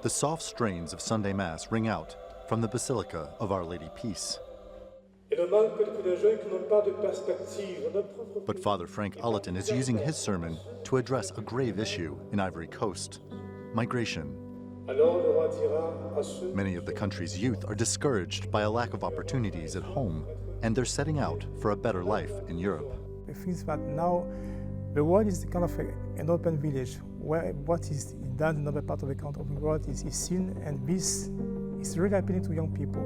The soft strains of Sunday Mass ring out from the Basilica of Our Lady Peace. But Father Frank Allerton is using his sermon to address a grave issue in Ivory Coast: migration. Many of the country's youth are discouraged by a lack of opportunities at home, and they're setting out for a better life in Europe. It feels that now the world is kind of an open village where what is done in another part of the country of the world is seen, and this is really appealing to young people.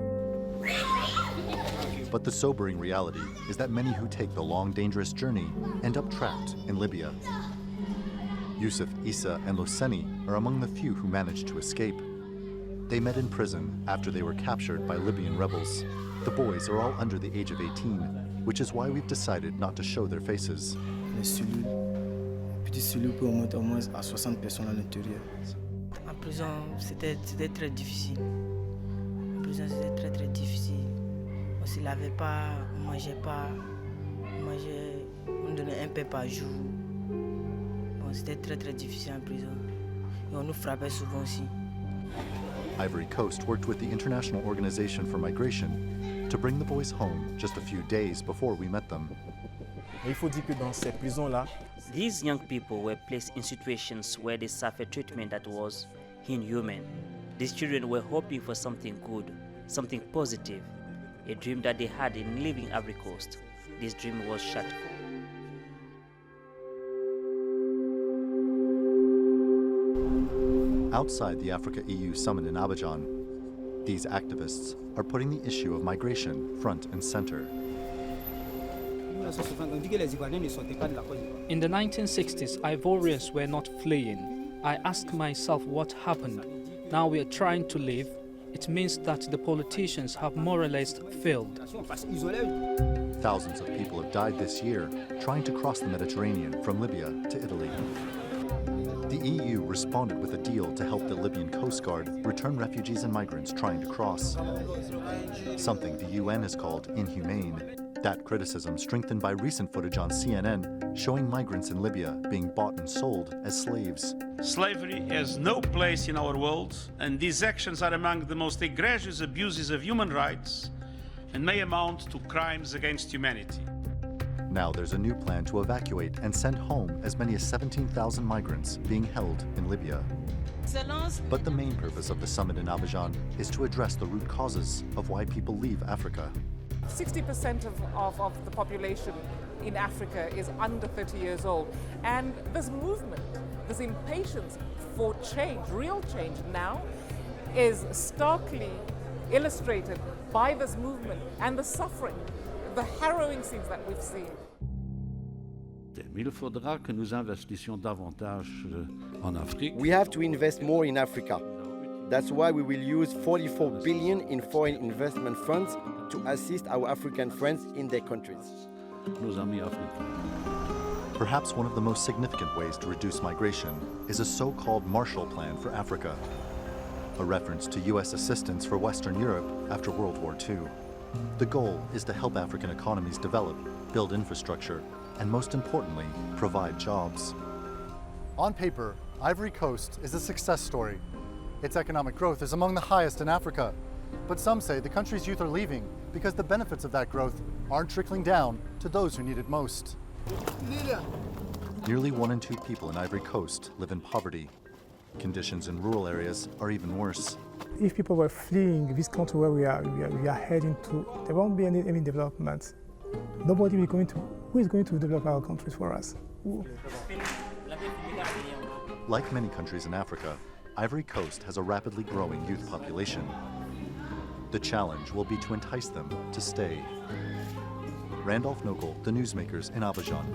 But the sobering reality is that many who take the long, dangerous journey end up trapped in Libya. Yusuf, Issa, and Loseni are among the few who managed to escape. They met in prison after they were captured by Libyan rebels. The boys are all under the age of 18, which is why we've decided not to show their faces. Petite cellule peut remonter au moins à 60 personnes à l'intérieur. En prison, c'était très difficile. En prison, c'était très difficile. On ne se lavait pas, on ne mangeait pas. On donnait un peu par jour. Bon, c'était très difficile en prison. Et on nous frappait souvent aussi. Ivory Coast worked with the International Organization for Migration to bring the boys home just a few days before we met them. Il faut dire que dans ces prisons-là, these young people were placed in situations where they suffered treatment that was inhuman. These children were hoping for something good, something positive, a dream that they had in leaving Ivory Coast. This dream was shattered. Outside the Africa-EU summit in Abidjan, these activists are putting the issue of migration front and center. In the 1960s, Ivorians were not fleeing. I ask myself what happened. Now we are trying to leave. It means that the politicians have more or less failed. Thousands of people have died this year trying to cross the Mediterranean from Libya to Italy. The EU responded with a deal to help the Libyan Coast Guard return refugees and migrants trying to cross, something the UN has called inhumane. That criticism strengthened by recent footage on CNN showing migrants in Libya being bought and sold as slaves. Slavery has no place in our world, and these actions are among the most egregious abuses of human rights and may amount to crimes against humanity. Now there's a new plan to evacuate and send home as many as 17,000 migrants being held in Libya. But the main purpose of the summit in Abidjan is to address the root causes of why people leave Africa. 60% of the population in Africa is under 30 years old. And this movement, this impatience for change, real change now, is starkly illustrated by this movement and the suffering, the harrowing scenes that we've seen. Il faudra que nous investissions davantage en Afrique. We have to invest more in Africa. That's why we will use 44 billion in foreign investment funds to assist our African friends in their countries. Nos amis africains. Perhaps one of the most significant ways to reduce migration is a so-called Marshall Plan for Africa, a reference to US assistance for Western Europe after World War II. The goal is to help African economies develop, build infrastructure, and most importantly, provide jobs. On paper, Ivory Coast is a success story. Its economic growth is among the highest in Africa. But some say the country's youth are leaving because the benefits of that growth aren't trickling down to those who need it most. Nearly 1 in 2 people in Ivory Coast live in poverty. Conditions in rural areas are even worse. If people were fleeing this country where we are heading to, there won't be any development. Nobody who is going to develop our countries for us. Like many countries in Africa, Ivory Coast has a rapidly growing youth population. The challenge will be to entice them to stay. Randolph Nokel, the Newsmakers in Abidjan.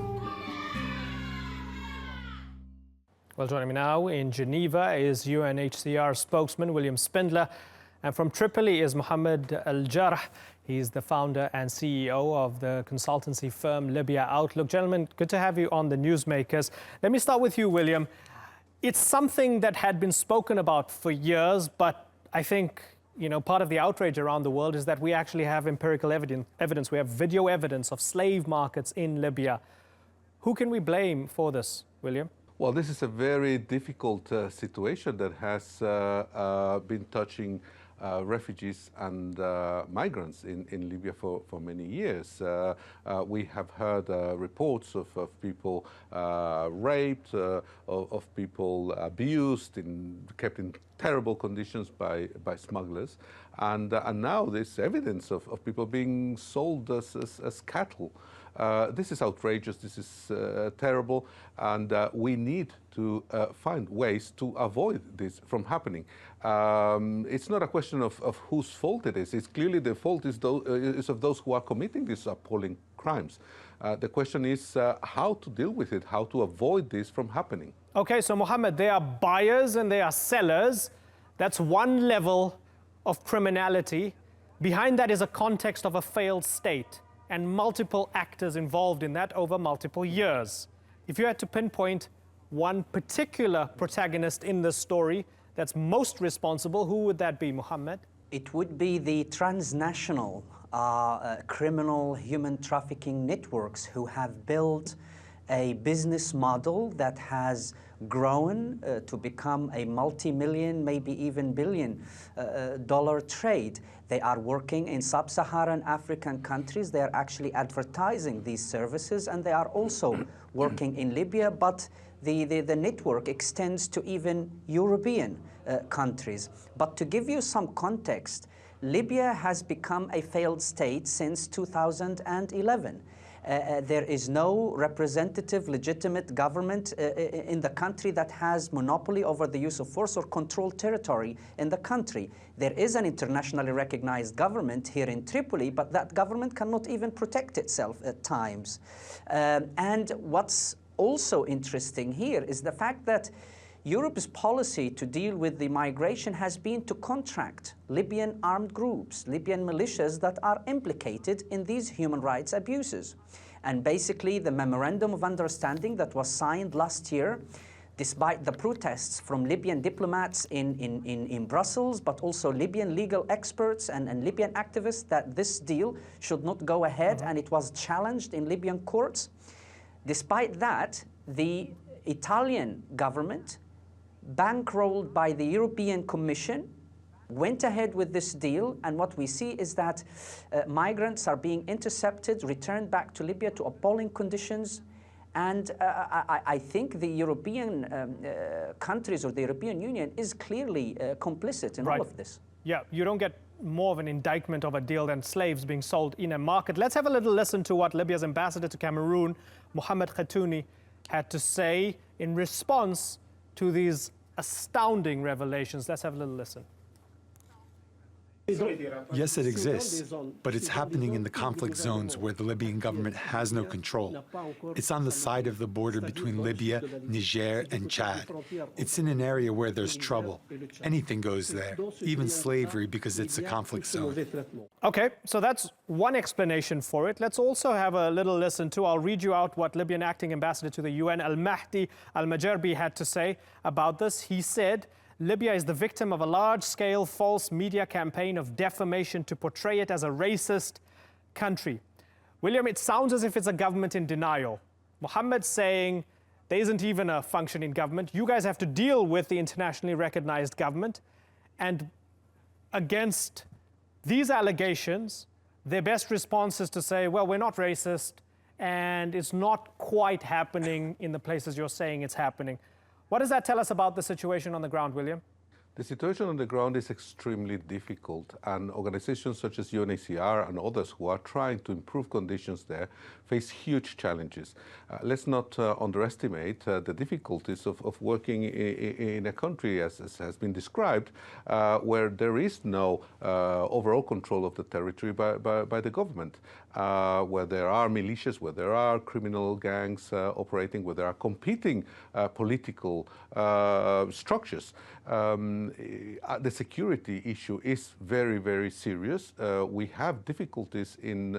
Well, joining me now in Geneva is UNHCR spokesman William Spindler, and from Tripoli is Mohammed Al-Jarh. He's the founder and CEO of the consultancy firm Libya Outlook. Gentlemen, good to have you on the Newsmakers. Let me start with you, William. It's something that had been spoken about for years, but I think, you know, part of the outrage around the world is that we actually have empirical evidence. We have video evidence of slave markets in Libya. Who can we blame for this, William? Well, this is a very difficult situation that has been touching refugees and migrants in Libya for many years. We have heard reports of people raped, of people abused, kept in terrible conditions by smugglers, and now there's evidence of people being sold as cattle. This is outrageous, this is terrible, and we need to find ways to avoid this from happening. It's not a question of whose fault it is. It's clearly the fault is of those who are committing these appalling crimes. The question is how to deal with it, how to avoid this from happening. Okay, so Mohammed, there are buyers and there are sellers. That's one level of criminality. Behind that is a context of a failed state and multiple actors involved in that over multiple years. If you had to pinpoint one particular protagonist in this story that's most responsible, who would that be, Mohammed? It would be the transnational criminal human trafficking networks who have built a business model that has grown to become a multi-million, maybe even billion-dollar trade. They are working in sub-Saharan African countries. They are actually advertising these services, and they are also working in Libya, but the network extends to even European countries. But to give you some context, Libya has become a failed state since 2011. There is no representative, legitimate government in the country that has monopoly over the use of force or controlled territory in the country. There is an internationally recognized government here in Tripoli, but that government cannot even protect itself at times. And what's also interesting here is the fact that Europe's policy to deal with the migration has been to contract Libyan armed groups, Libyan militias that are implicated in these human rights abuses. And basically the memorandum of understanding that was signed last year, despite the protests from Libyan diplomats in Brussels, but also Libyan legal experts and Libyan activists, that this deal should not go ahead, and it was challenged in Libyan courts. Despite that, the Italian government, bankrolled by the European Commission, went ahead with this deal, and what we see is that migrants are being intercepted, returned back to Libya to appalling conditions, and I think the European countries or the European Union is clearly complicit in all of this. Yeah, you don't get more of an indictment of a deal than slaves being sold in a market. Let's have a little listen to what Libya's ambassador to Cameroon, Mohamed Khatouni, had to say in response to these astounding revelations. Let's have a little listen. Yes, it exists, but it's happening in the conflict zones where the Libyan government has no control. It's on the side of the border between Libya, Niger, and Chad. It's in an area where there's trouble. Anything goes there, even slavery, because it's a conflict zone. Okay, so that's one explanation for it. Let's also have a little listen to. I'll read you out what Libyan acting ambassador to the UN, Al-Mahdi Al-Majerbi, had to say about this. He said, Libya is the victim of a large-scale false media campaign of defamation to portray it as a racist country. William, it sounds as if it's a government in denial. Mohammed's saying there isn't even a functioning government. You guys have to deal with the internationally recognized government. And against these allegations, their best response is to say, well, we're not racist, and it's not quite happening in the places you're saying it's happening. What does that tell us about the situation on the ground, William? The situation on the ground is extremely difficult, and organizations such as UNHCR and others who are trying to improve conditions there face huge challenges. Let's not underestimate the difficulties of working in a country, as has been described, where there is no overall control of the territory by the government, where there are militias, where there are criminal gangs operating, where there are competing political structures. The security issue is very, very serious. We have difficulties in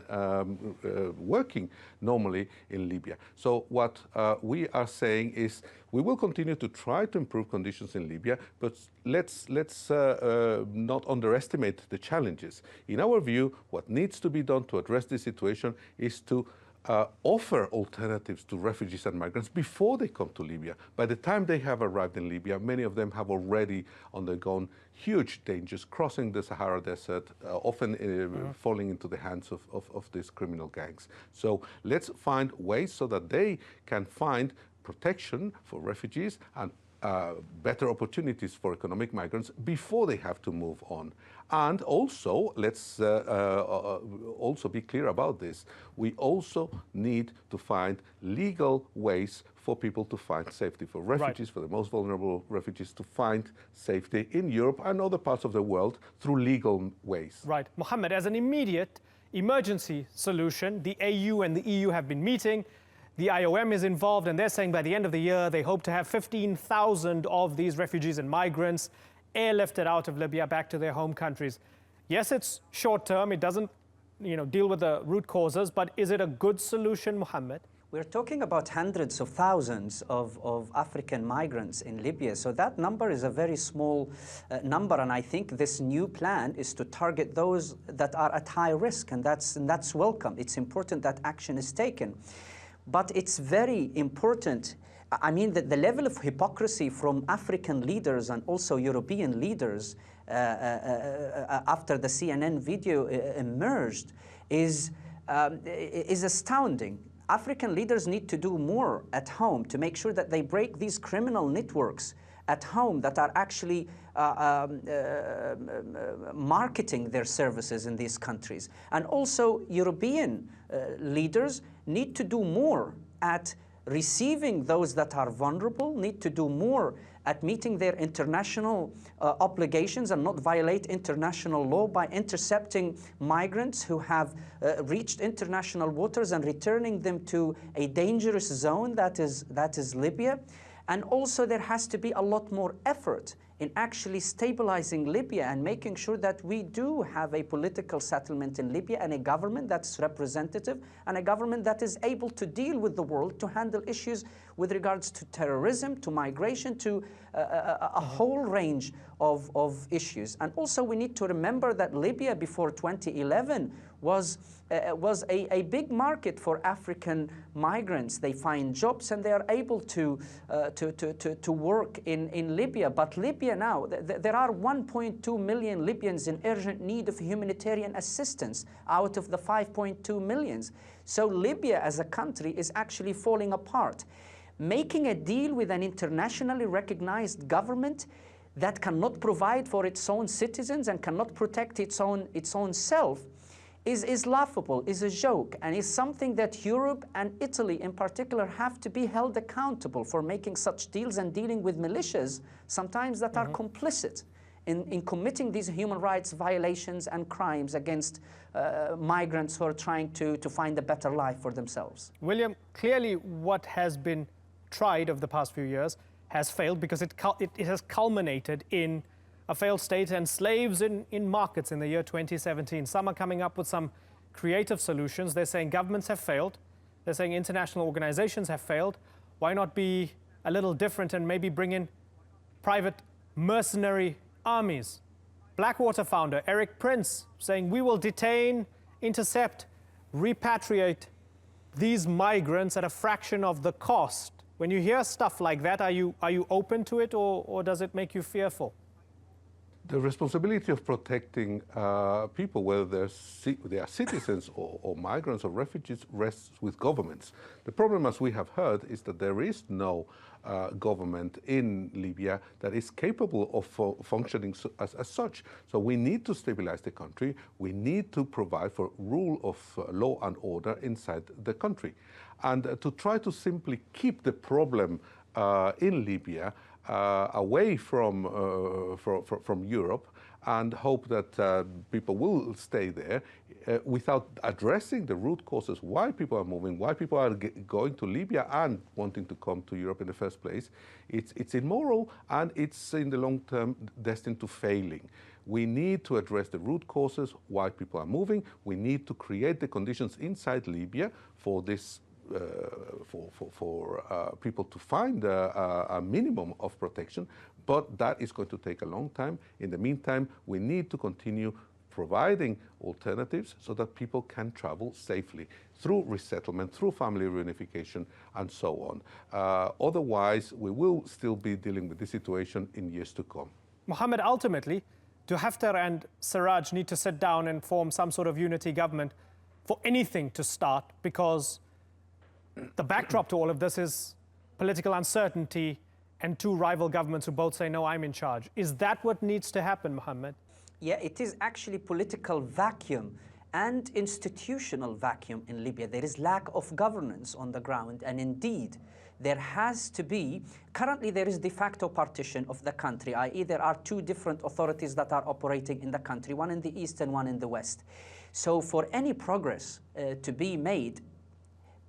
working normally in Libya. So what we are saying is we will continue to try to improve conditions in Libya, but let's not underestimate the challenges. In our view, what needs to be done to address this situation is to offer alternatives to refugees and migrants before they come to Libya. By the time they have arrived in Libya, many of them have already undergone huge dangers, crossing the Sahara Desert, often falling into the hands of these criminal gangs. So let's find ways so that they can find protection for refugees and better opportunities for economic migrants before they have to move on. And also, let's also be clear about this. We also need to find legal ways for people to find safety, for refugees, for the most vulnerable refugees, to find safety in Europe and other parts of the world through legal ways. Right. Mohammed, as an immediate emergency solution, the AU and the EU have been meeting. The IOM is involved, and they're saying by the end of the year, they hope to have 15,000 of these refugees and migrants airlifted out of Libya back to their home countries. Yes, it's short term. It doesn't, deal with the root causes, but is it a good solution, Mohammed? We're talking about hundreds of thousands of African migrants in Libya. So that number is a very small number. And I think this new plan is to target those that are at high risk. And that's welcome. It's important that action is taken. But it's very important. I mean, the level of hypocrisy from African leaders and also European leaders after the CNN video emerged is astounding. African leaders need to do more at home to make sure that they break these criminal networks at home that are actually marketing their services in these countries. And also European leaders need to do more at receiving those that are vulnerable, need to do more at meeting their international obligations and not violate international law by intercepting migrants who have reached international waters and returning them to a dangerous zone that is Libya. And also there has to be a lot more effort in actually stabilizing Libya and making sure that we do have a political settlement in Libya and a government that's representative and a government that is able to deal with the world, to handle issues with regards to terrorism, to migration, to a whole range of issues. And also we need to remember that Libya before 2011 was a big market for African migrants. They find jobs and they are able to work in Libya. But Libya now, there are 1.2 million Libyans in urgent need of humanitarian assistance out of the 5.2 millions. So Libya as a country is actually falling apart. Making a deal with an internationally recognized government that cannot provide for its own citizens and cannot protect its own self is laughable, is a joke, and is something that Europe and Italy in particular have to be held accountable for making such deals and dealing with militias sometimes that are complicit in committing these human rights violations and crimes against migrants who are trying to find a better life for themselves. William, clearly what has been tried over the past few years has failed because it has culminated in a failed state and slaves in markets in the year 2017. Some are coming up with some creative solutions. They're saying governments have failed. They're saying international organizations have failed. Why not be a little different and maybe bring in private mercenary armies? Blackwater founder Eric Prince saying we will detain, intercept, repatriate these migrants at a fraction of the cost. When you hear stuff like that, are you open to it or does it make you fearful? The responsibility of protecting people, whether they are citizens or migrants or refugees, rests with governments. The problem, as we have heard, is that there is no government in Libya that is capable of functioning as such. So we need to stabilize the country. We need to provide for rule of law and order inside the country. And to try to simply keep the problem in Libya away from Europe and hope that people will stay there without addressing the root causes why people are moving, why people are going to Libya and wanting to come to Europe in the first place. It's immoral and it's in the long term destined to failing. We need to address the root causes why people are moving. We need to create the conditions inside Libya for this for people to find a minimum of protection, but that is going to take a long time. In the meantime, we need to continue providing alternatives so that people can travel safely through resettlement, through family reunification, and so on. Otherwise, we will still be dealing with this situation in years to come. Mohammed, ultimately, do Haftar and Siraj need to sit down and form some sort of unity government for anything to start? Because the backdrop to all of this is political uncertainty and two rival governments who both say, no, I'm in charge. Is that what needs to happen, Mohammed? Yeah, it is actually political vacuum and institutional vacuum in Libya. There is lack of governance on the ground, and indeed, there has to be, currently there is de facto partition of the country, i.e. there are two different authorities that are operating in the country, one in the east and one in the west. So for any progress to be made,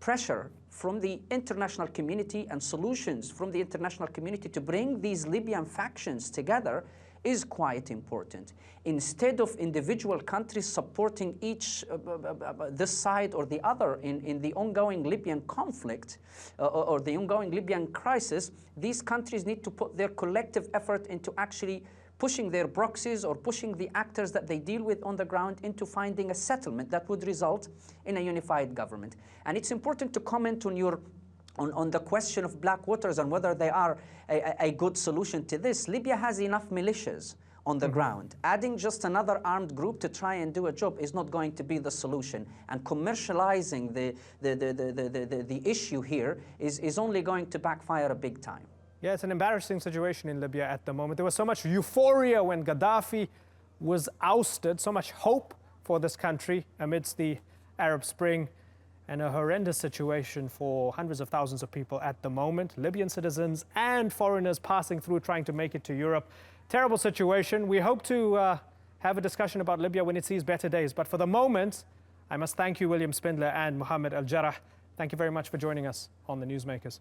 pressure from the international community and solutions from the international community to bring these Libyan factions together is quite important. Instead of individual countries supporting each this side or the other in the ongoing Libyan conflict or the ongoing Libyan crisis, these countries need to put their collective effort into actually pushing their proxies or pushing the actors that they deal with on the ground into finding a settlement that would result in a unified government. And it's important to comment on your on the question of black waters and whether they are a good solution to this. Libya has enough militias on the ground. Adding just another armed group to try and do a job is not going to be the solution. And commercializing the issue here is only going to backfire a big time. Yeah, it's an embarrassing situation in Libya at the moment. There was so much euphoria when Gaddafi was ousted, so much hope for this country amidst the Arab Spring, and a horrendous situation for hundreds of thousands of people at the moment, Libyan citizens and foreigners passing through trying to make it to Europe. Terrible situation. We hope to have a discussion about Libya when it sees better days. But for the moment, I must thank you, William Spindler and Mohammed Al Jarrah. Thank you very much for joining us on the Newsmakers.